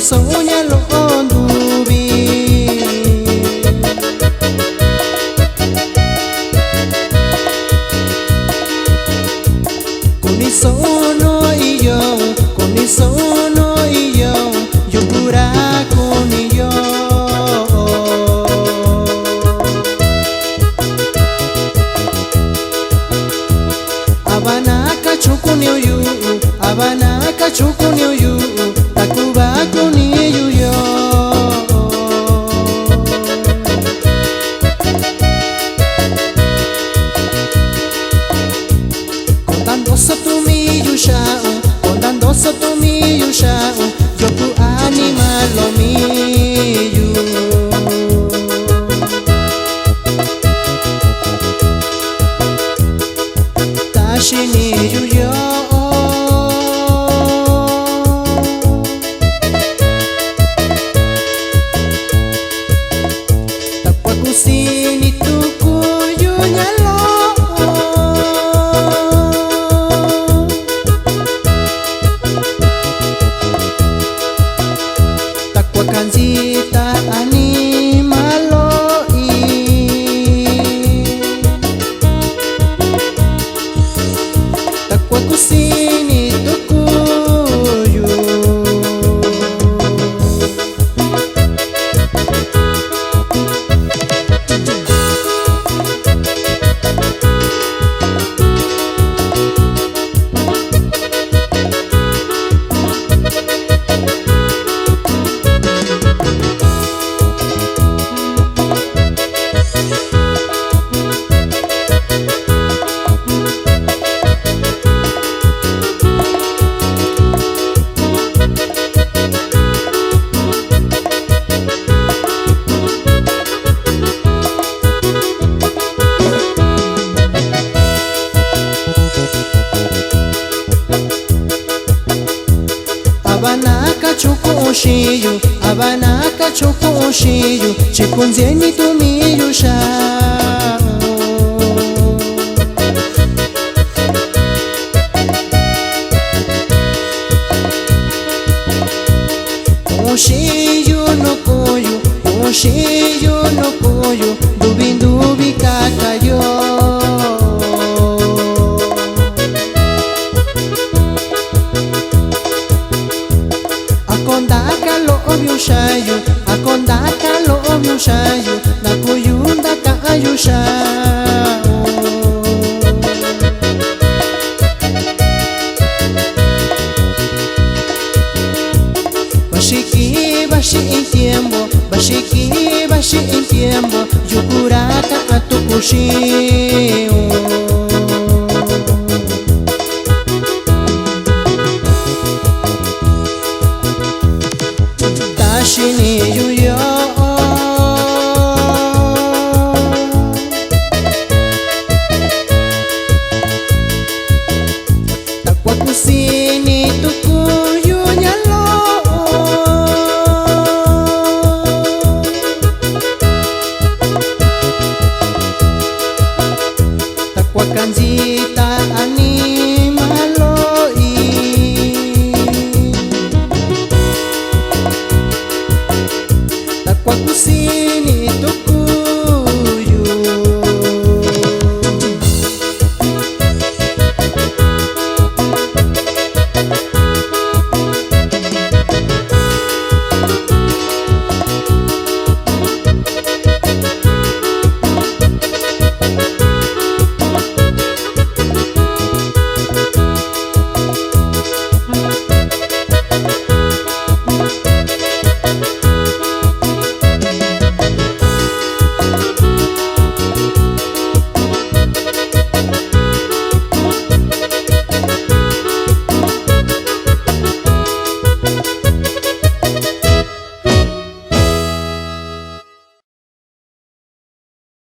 Soña lo ondubi con mi sono y yo pura con yo abanaka chukunyo yu abanaka chukunyo yu takuba con yo contando soto mi yusha contando soto mi yusha yo pu animal lo mi yu tashini yu yo sini tuku yunya lo takwa kanzita animalo i takwa kusini tuku yu abanaka chuku oshiyu abanaka chuku oshiyu chikunzeni tumiyu sha oshiyu no koyu dubi kakayo akondaka lo omyushayu akondaka lo omyushayu nakuyunda kayusha bashi en tiempo yukuraka atukushi tashini